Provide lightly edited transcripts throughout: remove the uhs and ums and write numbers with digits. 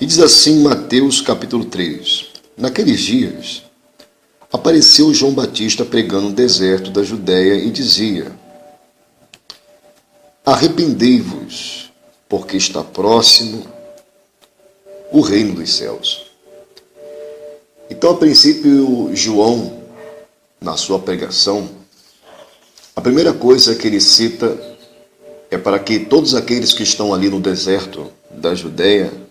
diz assim Mateus capítulo 3. Naqueles dias, apareceu João Batista pregando no deserto da Judéia e dizia: arrependei-vos, porque está próximo o reino dos céus. Então, a princípio, João, na sua pregação, a primeira coisa que ele cita é para que todos aqueles que estão ali no deserto da Judéia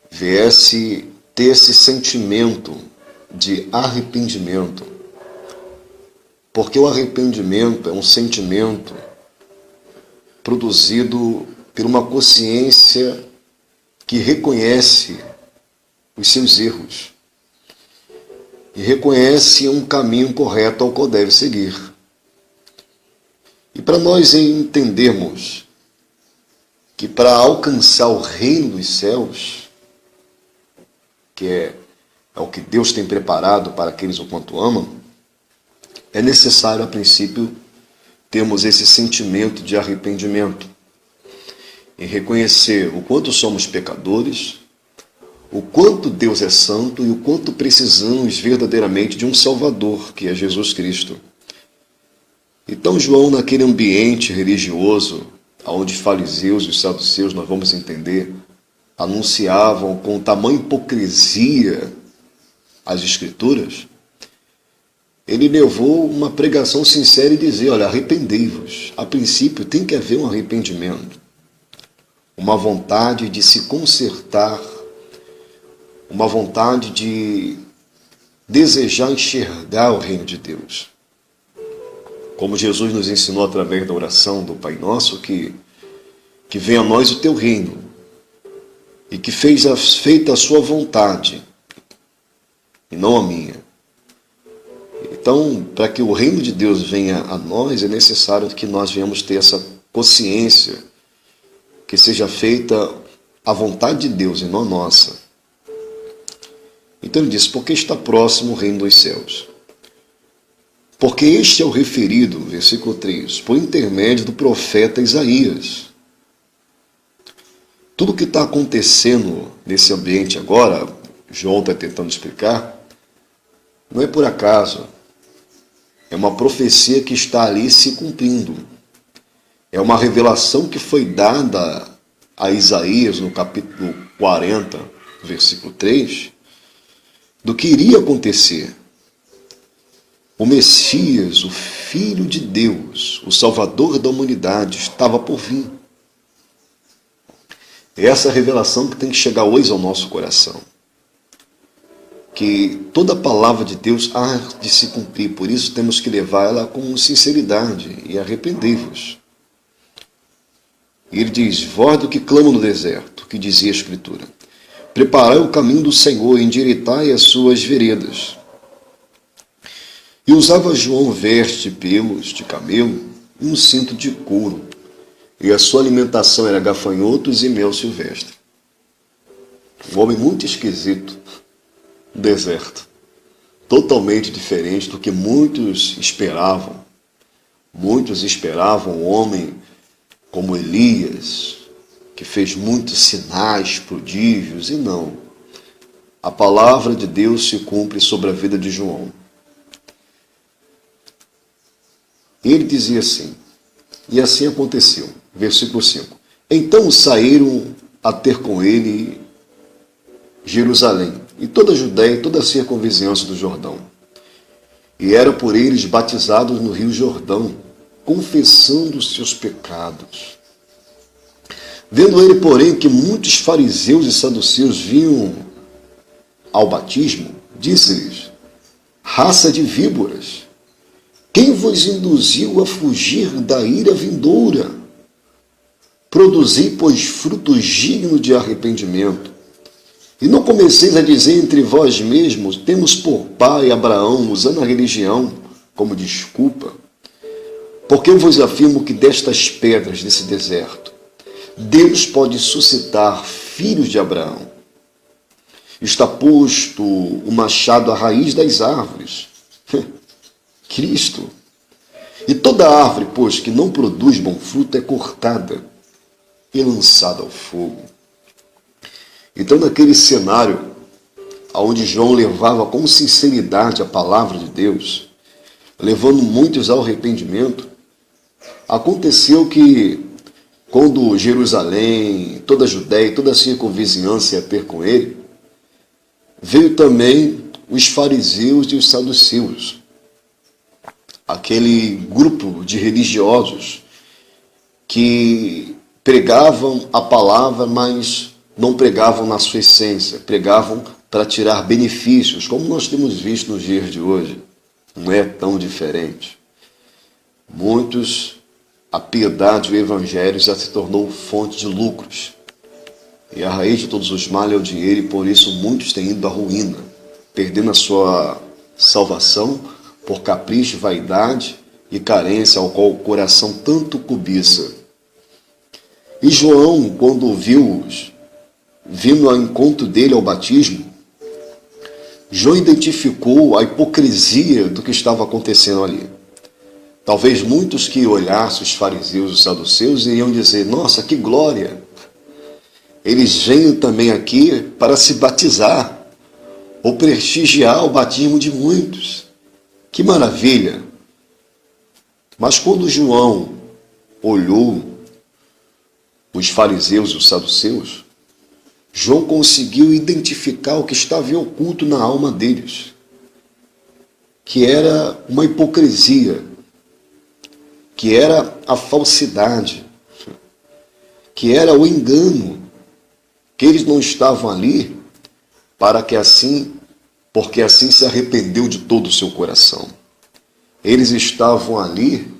viesse ter esse sentimento de arrependimento. Porque o arrependimento é um sentimento produzido por uma consciência que reconhece os seus erros e reconhece um caminho correto ao qual deve seguir. E para nós entendermos que para alcançar o reino dos céus, que é o que Deus tem preparado para aqueles o quanto amam, é necessário, a princípio, termos esse sentimento de arrependimento e reconhecer o quanto somos pecadores, o quanto Deus é santo e o quanto precisamos verdadeiramente de um Salvador, que é Jesus Cristo. Então João, naquele ambiente religioso, onde os fariseus e os saduceus, nós vamos entender, anunciavam com tamanha hipocrisia as Escrituras, ele levou uma pregação sincera e dizia: olha, arrependei-vos. A princípio tem que haver um arrependimento, uma vontade de se consertar, uma vontade de desejar enxergar o reino de Deus. Como Jesus nos ensinou através da oração do Pai Nosso, que venha a nós o teu reino, e que feita a sua vontade, e não a minha. Então, para que o reino de Deus venha a nós, é necessário que nós venhamos ter essa consciência, que seja feita a vontade de Deus e não a nossa. Então ele diz: porque está próximo o reino dos céus. Porque este é o referido, versículo 3, por intermédio do profeta Isaías. Tudo que está acontecendo nesse ambiente agora, João está tentando explicar, não é por acaso. É uma profecia que está ali se cumprindo. É uma revelação que foi dada a Isaías no capítulo 40, versículo 3, do que iria acontecer. O Messias, o Filho de Deus, o Salvador da humanidade, estava por vir. É essa revelação que tem que chegar hoje ao nosso coração. Que toda a palavra de Deus há de se cumprir, por isso temos que levar ela com sinceridade e arrependei-vos. E ele diz: vós do que clama no deserto, que dizia a Escritura, preparai o caminho do Senhor, endireitai as suas veredas. E usava João veste pelos de camelo e um cinto de couro, e a sua alimentação era gafanhotos e mel silvestre. Um homem muito esquisito no deserto, totalmente diferente do que muitos esperavam. Muitos esperavam um homem como Elias, que fez muitos sinais, prodígios, e não. A palavra de Deus se cumpre sobre a vida de João. Ele dizia assim, e assim aconteceu, versículo 5. Então saíram a ter com ele Jerusalém, e toda a Judéia e toda a circunvizinhança do Jordão. E eram por eles batizados no rio Jordão, confessando os seus pecados. Vendo ele, porém, que muitos fariseus e saduceus vinham ao batismo, disse-lhes: raça de víboras, quem vos induziu a fugir da ira vindoura? Produzi, pois, frutos dignos de arrependimento. E não comeceis a dizer entre vós mesmos: temos por pai Abraão, usando a religião como desculpa. Porque eu vos afirmo que destas pedras desse deserto, Deus pode suscitar filhos de Abraão. Está posto o machado à raiz das árvores. Cristo. E toda árvore, pois, que não produz bom fruto é cortada e lançada ao fogo. Então, naquele cenário, onde João levava com sinceridade a palavra de Deus, levando muitos ao arrependimento, aconteceu que, quando Jerusalém, toda a Judéia e toda a circunvizinhança ia ter com ele, veio também os fariseus e os saduceus, aquele grupo de religiosos que pregavam a palavra, mas não pregavam na sua essência, pregavam para tirar benefícios, como nós temos visto nos dias de hoje. Não é tão diferente. Muitos, a piedade, o evangelho já se tornou fonte de lucros. E a raiz de todos os males é o dinheiro, e por isso muitos têm ido à ruína, perdendo a sua salvação por capricho, vaidade e carência, ao qual o coração tanto cobiça. E João, quando viu-os vindo ao encontro dele ao batismo, João identificou a hipocrisia do que estava acontecendo ali. Talvez muitos que olhassem os fariseus e os saduceus iriam dizer: nossa, que glória! Eles vêm também aqui para se batizar, ou prestigiar o batismo de muitos. Que maravilha! Mas quando João olhou os fariseus e os saduceus, João conseguiu identificar o que estava oculto na alma deles, que era uma hipocrisia, que era a falsidade, que era o engano, que eles não estavam ali para que assim, porque assim se arrependeu de todo o seu coração. Eles estavam ali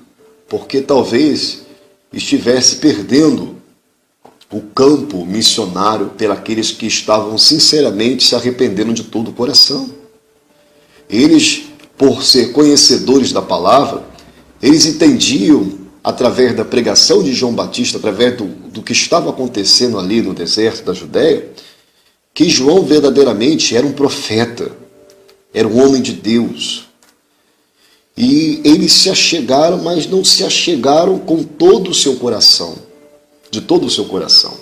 porque talvez estivesse perdendo o campo missionário pelos que estavam sinceramente se arrependendo de todo o coração. Eles, por ser conhecedores da palavra, eles entendiam, através da pregação de João Batista, através do que estava acontecendo ali no deserto da Judéia, que João verdadeiramente era um profeta, era um homem de Deus. E eles se achegaram, mas não se achegaram com todo o seu coração, de todo o seu coração.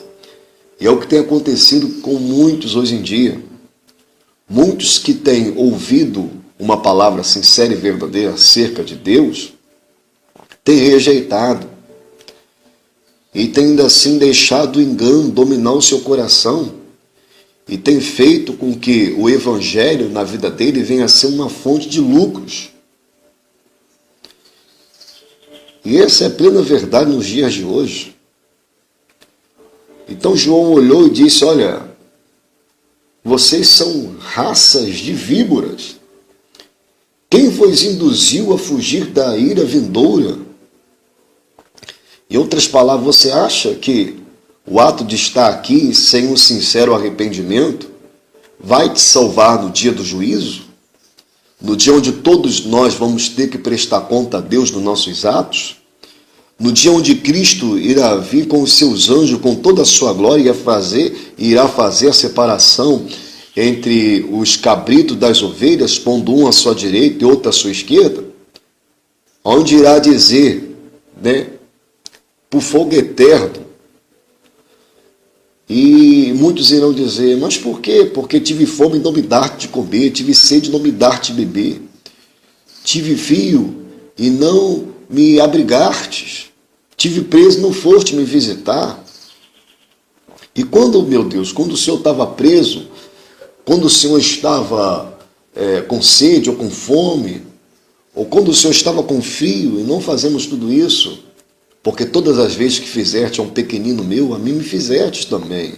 E é o que tem acontecido com muitos hoje em dia. Muitos que têm ouvido uma palavra sincera e verdadeira acerca de Deus, têm rejeitado e têm ainda assim deixado o engano dominar o seu coração, e tem feito com que o evangelho na vida dele venha a ser uma fonte de lucros. E essa é a plena verdade nos dias de hoje. Então João olhou e disse: olha, vocês são raças de víboras. Quem vos induziu a fugir da ira vindoura? Em outras palavras, você acha que o ato de estar aqui sem um sincero arrependimento vai te salvar no dia do juízo? No dia onde todos nós vamos ter que prestar conta a Deus dos nossos atos? No dia onde Cristo irá vir com os seus anjos, com toda a sua glória, e irá fazer a separação entre os cabritos das ovelhas, pondo um à sua direita e outro à sua esquerda? Onde irá dizer, por fogo eterno. E muitos irão dizer: mas por quê? Porque tive fome e não me dar de comer, tive sede e não me dar de beber, tive frio e não me abrigastes, tive preso e não foste me visitar. E quando, meu Deus, quando o Senhor estava preso, quando o Senhor estava com sede ou com fome, ou quando o Senhor estava com frio, e não fazemos tudo isso, porque todas as vezes que fizeste a um pequenino meu, a mim me fizestes também.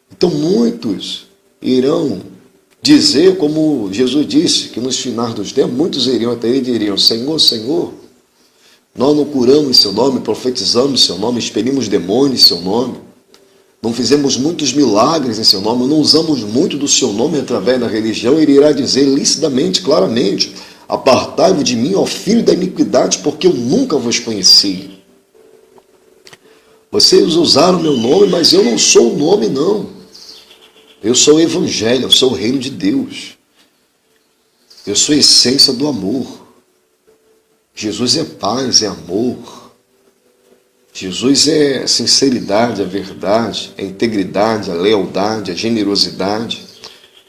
Então muitos irão dizer, como Jesus disse, que nos finais dos tempos, muitos iriam até ele e diriam: Senhor, Senhor, nós não curamos em seu nome, profetizamos em seu nome, expelimos demônios em seu nome, não fizemos muitos milagres em seu nome, não usamos muito do seu nome através da religião. Ele irá dizer licidamente, claramente: apartai-vos de mim, ó filho da iniquidade, porque eu nunca vos conheci. Vocês usaram meu nome, mas eu não sou o nome, não. Eu sou o evangelho, eu sou o reino de Deus. Eu sou a essência do amor. Jesus é paz, é amor. Jesus é sinceridade, é verdade, é integridade, é lealdade, é generosidade,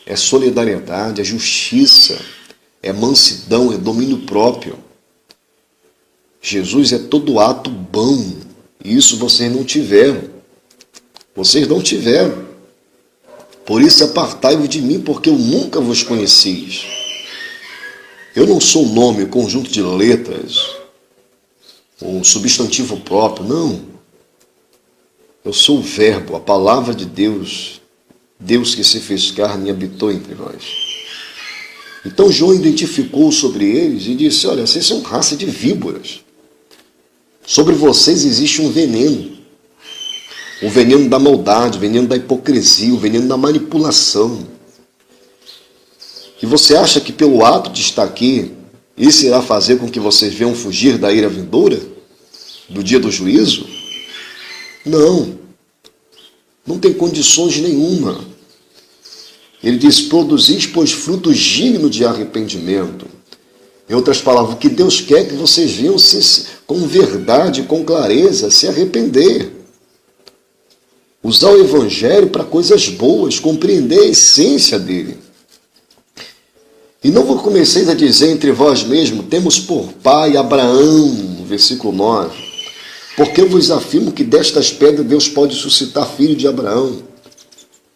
é solidariedade, é justiça, é mansidão, é domínio próprio. Jesus é todo ato bom. E isso vocês não tiveram. Vocês não tiveram. Por isso apartai-vos de mim, porque eu nunca vos conheci. Eu não sou nome, conjunto de letras, um substantivo próprio, não. Eu sou o verbo, a palavra de Deus, Deus que se fez carne e habitou entre nós. Então João identificou sobre eles e disse, olha, vocês são raça de víboras. Sobre vocês existe um veneno. O veneno da maldade, o veneno da hipocrisia, o veneno da manipulação. E você acha que pelo ato de estar aqui, isso irá fazer com que vocês venham fugir da ira vindoura? Do dia do juízo? Não. Não tem condições nenhuma. Ele diz, produzis, pois, frutos dignos de arrependimento. Em outras palavras, o que Deus quer é que vocês venham com verdade, com clareza, se arrepender. Usar o Evangelho para coisas boas, compreender a essência dele. E não vos comeceis a dizer entre vós mesmos, temos por pai Abraão, no versículo 9. Porque eu vos afirmo que destas pedras Deus pode suscitar filho de Abraão.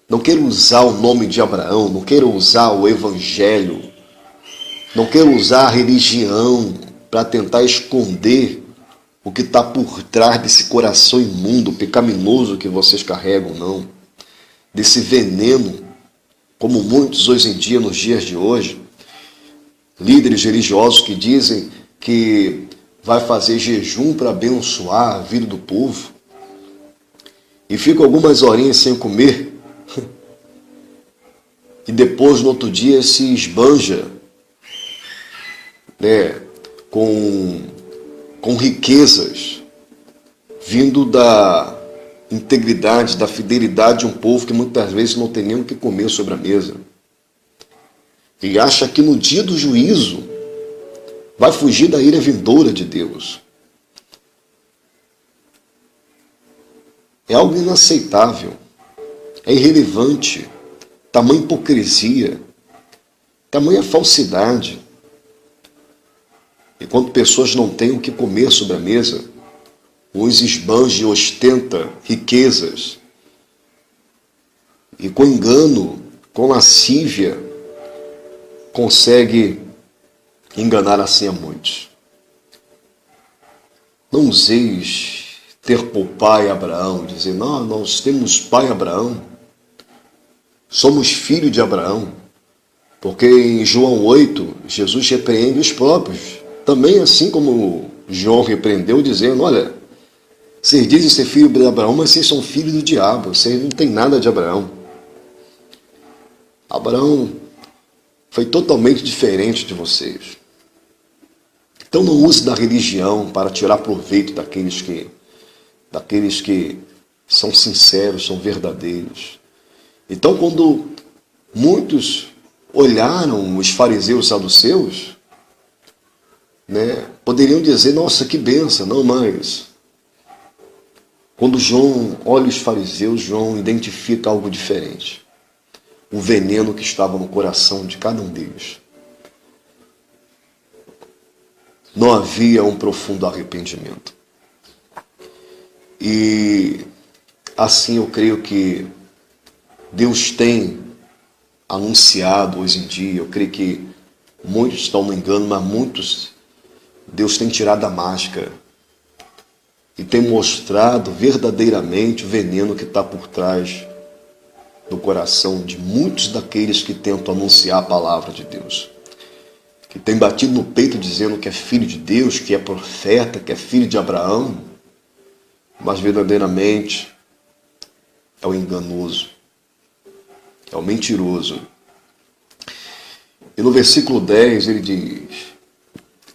Não quero usar o nome de Abraão, não quero usar o Evangelho, não quero usar a religião para tentar esconder o que está por trás desse coração imundo, pecaminoso que vocês carregam, não. Desse veneno, como muitos hoje em dia, nos dias de hoje, líderes religiosos que dizem que vai fazer jejum para abençoar a vida do povo e ficam algumas horinhas sem comer e depois no outro dia se esbanja, né, com riquezas vindo da integridade, da fidelidade de um povo que muitas vezes não tem nem o que comer sobre a mesa. E acha que no dia do juízo vai fugir da ira vindoura de Deus. É algo inaceitável, é irrelevante, tamanha hipocrisia, tamanha falsidade. E quando pessoas não têm o que comer sobre a mesa, uns esbanja e ostenta riquezas, e com engano, com lascívia, consegue enganar assim a muitos. Não useis ter por pai Abraão, dizer, não, nós temos pai Abraão, somos filho de Abraão, porque em João 8, Jesus repreende os próprios, também assim como João repreendeu, dizendo, olha, vocês dizem ser filho de Abraão, mas vocês são filhos do diabo, vocês não têm nada de Abraão. Abraão foi totalmente diferente de vocês. Então não use da religião para tirar proveito daqueles que são sinceros, são verdadeiros. Então quando muitos olharam os fariseus e saduceus, né, poderiam dizer, nossa, que bênção, não mais. Quando João olha os fariseus, João identifica algo diferente. O veneno que estava no coração de cada um deles. Não havia um profundo arrependimento. E assim eu creio que Deus tem anunciado hoje em dia, eu creio que muitos estão no engano, mas muitos, Deus tem tirado a máscara e tem mostrado verdadeiramente o veneno que está por trás do coração de muitos daqueles que tentam anunciar a palavra de Deus, que tem batido no peito dizendo que é filho de Deus, que é profeta, que é filho de Abraão, mas verdadeiramente é o enganoso, é o mentiroso. E no versículo 10 ele diz,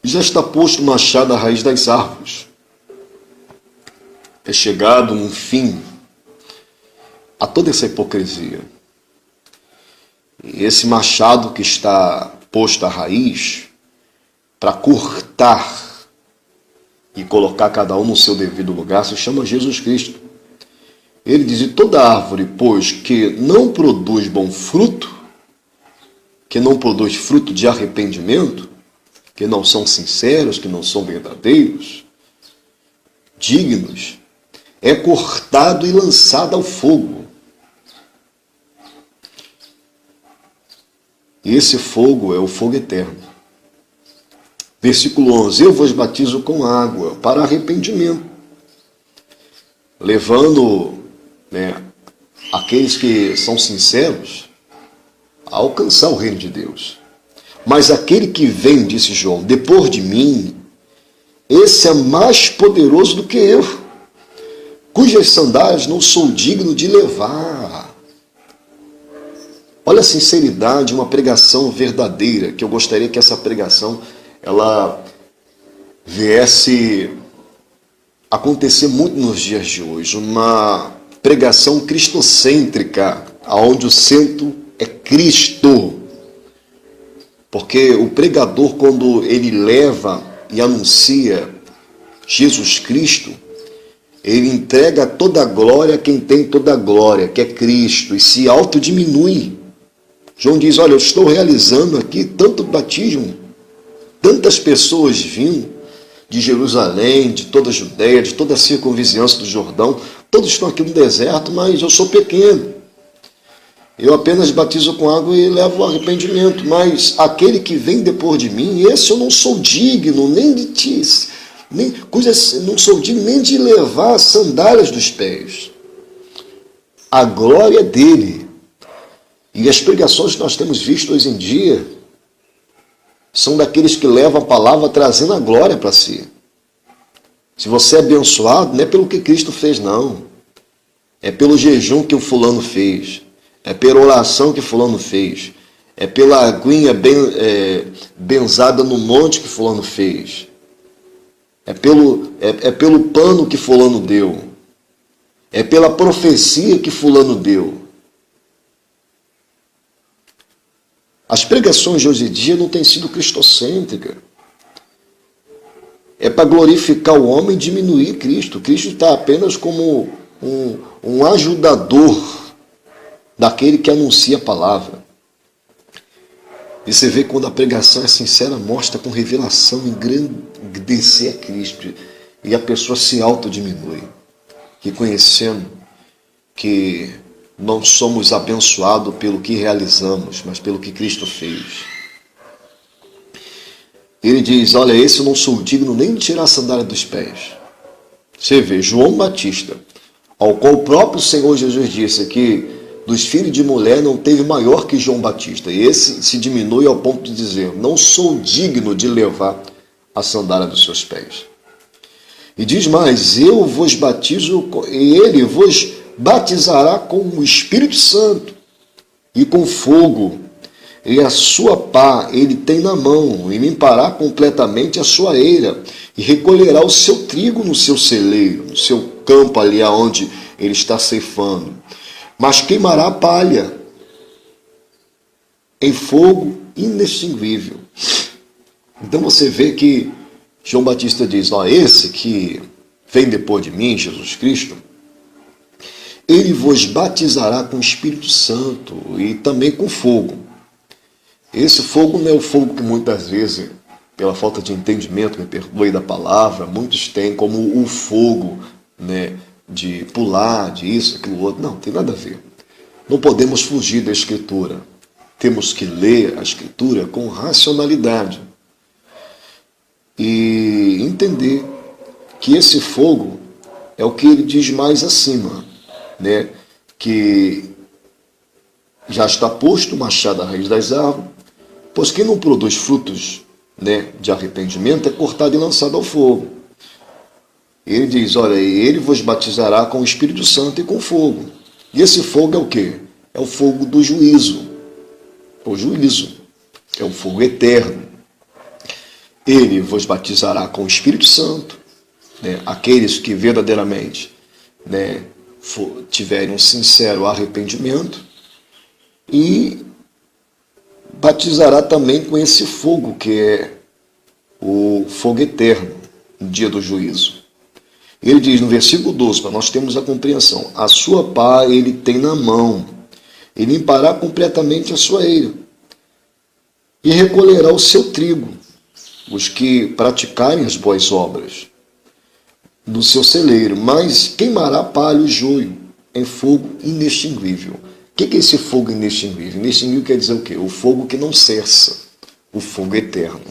já está posto o machado à raiz das árvores, é chegado um fim a toda essa hipocrisia. E esse machado que está posto à raiz para cortar e colocar cada um no seu devido lugar, se chama Jesus Cristo. Ele diz: e toda árvore, pois, que não produz bom fruto, que não produz fruto de arrependimento, que não são sinceros, que não são verdadeiros, dignos, é cortado e lançado ao fogo. E esse fogo é o fogo eterno. Versículo 11: eu vos batizo com água para arrependimento, levando aqueles que são sinceros a alcançar o reino de Deus. Mas aquele que vem, disse João, depois de mim, esse é mais poderoso do que eu, cujas sandálias não sou digno de levar. Olha a sinceridade, uma pregação verdadeira, que eu gostaria que essa pregação ela viesse acontecer muito nos dias de hoje. Uma pregação cristocêntrica, onde o centro é Cristo. Porque o pregador, quando ele leva e anuncia Jesus Cristo, ele entrega toda a glória a quem tem toda a glória, que é Cristo, e se autodiminui. João diz: olha, eu estou realizando aqui tanto batismo, tantas pessoas vindo de Jerusalém, de toda a Judéia, de toda a circunvizinhança do Jordão, todos estão aqui no deserto, mas eu sou pequeno. Eu apenas batizo com água e levo o arrependimento, mas aquele que vem depois de mim, esse eu não sou digno nem de ti, não sou digno nem de levar as sandálias dos pés. A glória é dele. E as pregações que nós temos visto hoje em dia são daqueles que levam a palavra trazendo a glória para si. Se você é abençoado, não é pelo que Cristo fez, não. É pelo jejum que o fulano fez. É pela oração que fulano fez. É pela aguinha benzada no monte que fulano fez. É pelo pano que fulano deu. É pela profecia que fulano deu. As pregações de hoje em dia não têm sido cristocêntricas. É para glorificar o homem e diminuir Cristo. Cristo está apenas como um ajudador daquele que anuncia a palavra. E você vê quando a pregação é sincera, mostra com revelação, engrandecer a Cristo. E a pessoa se autodiminui, reconhecendo que não somos abençoados pelo que realizamos, mas pelo que Cristo fez. Ele diz: olha, esse eu não sou digno nem de tirar a sandália dos pés. Você vê, João Batista, ao qual o próprio Senhor Jesus disse que dos filhos de mulher não teve maior que João Batista. E esse se diminui ao ponto de dizer: não sou digno de levar a sandália dos seus pés. E diz mais: eu vos batizo, e ele vos batizará com o Espírito Santo e com fogo. E a sua pá ele tem na mão, e limpará completamente a sua eira, e recolherá o seu trigo no seu celeiro, no seu campo ali aonde ele está ceifando. Mas queimará a palha em fogo inextinguível. Então você vê que João Batista diz: ó, esse que vem depois de mim, Jesus Cristo, ele vos batizará com o Espírito Santo e também com fogo. Esse fogo não é o fogo que muitas vezes, pela falta de entendimento, me perdoe da palavra, muitos têm como o fogo, de pular, de isso, aquilo outro. Não, tem nada a ver. Não podemos fugir da Escritura. Temos que ler a Escritura com racionalidade e entender que esse fogo é o que ele diz mais acima, que já está posto o machado à raiz das árvores, pois quem não produz frutos de arrependimento é cortado e lançado ao fogo. Ele diz: olha, ele vos batizará com o Espírito Santo e com fogo. E esse fogo é o quê? É o fogo do juízo. O juízo é o fogo eterno. Ele vos batizará com o Espírito Santo, aqueles que verdadeiramente tiverem um sincero arrependimento, e batizará também com esse fogo, que é o fogo eterno. no dia do juízo. Ele diz no versículo 12, para nós termos a compreensão: a sua pá ele tem na mão, e limpará completamente a sua eira, e recolherá o seu trigo, os que praticarem as boas obras, do seu celeiro, mas queimará palha e joio em fogo inextinguível. O que é esse fogo inextinguível? Inextinguível quer dizer o quê? O fogo que não cessa, o fogo eterno.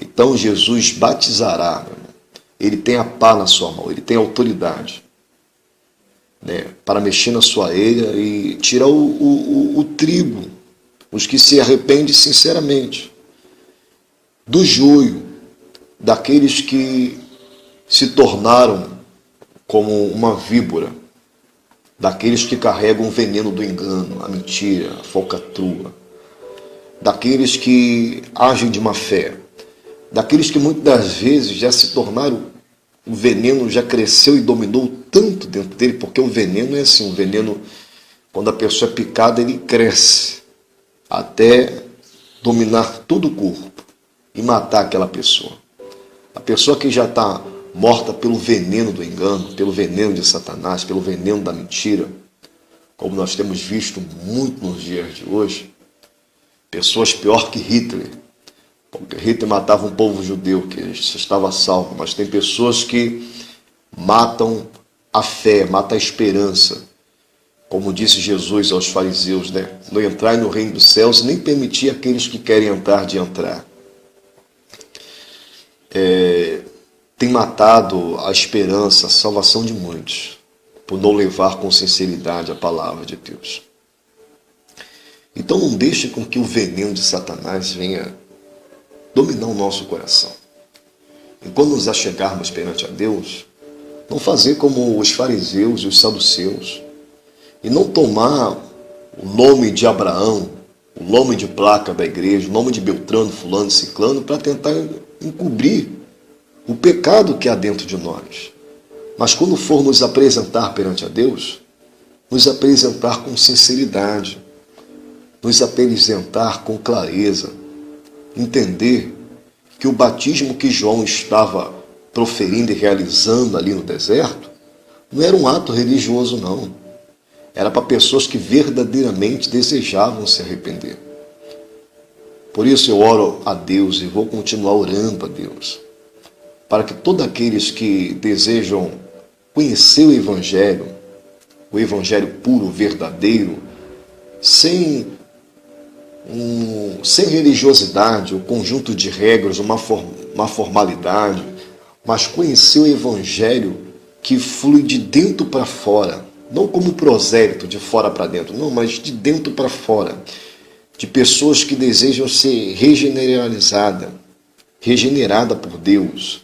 Então Jesus batizará, meu irmão. Ele tem a pá na sua mão, ele tem autoridade, né, para mexer na sua eira e tirar o trigo, os que se arrependem sinceramente, do joio, daqueles que se tornaram como uma víbora, daqueles que carregam o veneno do engano, a mentira, a falcatrua, daqueles que agem de má fé, daqueles que muitas das vezes já se tornaram, o veneno já cresceu e dominou tanto dentro dele, porque o veneno é assim, o veneno, quando a pessoa é picada, ele cresce até dominar todo o corpo e matar aquela pessoa. A pessoa que já está morta pelo veneno do engano, pelo veneno de Satanás, pelo veneno da mentira, como nós temos visto muito nos dias de hoje, pessoas pior que Hitler, porque Hitler matava um povo judeu que estava salvo, mas tem pessoas que matam a fé, matam a esperança, como disse Jesus aos fariseus, né? Não entrai no reino dos céus, nem permitir aqueles que querem entrar de entrar. Tem matado a esperança, a salvação de muitos, por não levar com sinceridade a palavra de Deus. Então não deixe com que o veneno de Satanás venha dominar o nosso coração. E quando nos achegarmos perante a Deus, não fazer como os fariseus e os saduceus, e não tomar o nome de Abraão, o nome de placa da igreja, o nome de Beltrano, fulano, ciclano, para tentar encobrir o pecado que há dentro de nós. Mas quando for nos apresentar perante a Deus, nos apresentar com sinceridade, nos apresentar com clareza, entender que o batismo que João estava proferindo e realizando ali no deserto não era um ato religioso, não. Era para pessoas que verdadeiramente desejavam se arrepender. Por isso eu oro a Deus e vou continuar orando a Deus, para que todos aqueles que desejam conhecer o Evangelho puro, verdadeiro, sem religiosidade, um conjunto de regras, uma formalidade, mas conhecer o Evangelho que flui de dentro para fora, não como prosélito, de fora para dentro, não, mas de dentro para fora, de pessoas que desejam ser regenerada por Deus,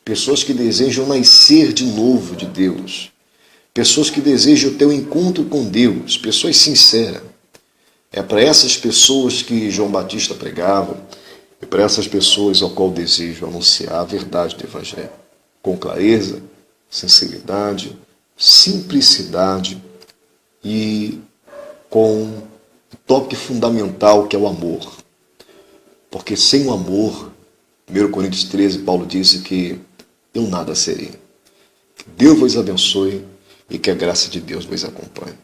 pessoas que desejam nascer de novo de Deus, pessoas que desejam ter um encontro com Deus, pessoas sinceras. É para essas pessoas que João Batista pregava, é para essas pessoas ao qual desejo anunciar a verdade do Evangelho, com clareza, sinceridade, simplicidade e com o toque fundamental que é o amor. Porque sem o amor, 1 Coríntios 13, Paulo disse que eu nada serei. Que Deus vos abençoe e que a graça de Deus vos acompanhe.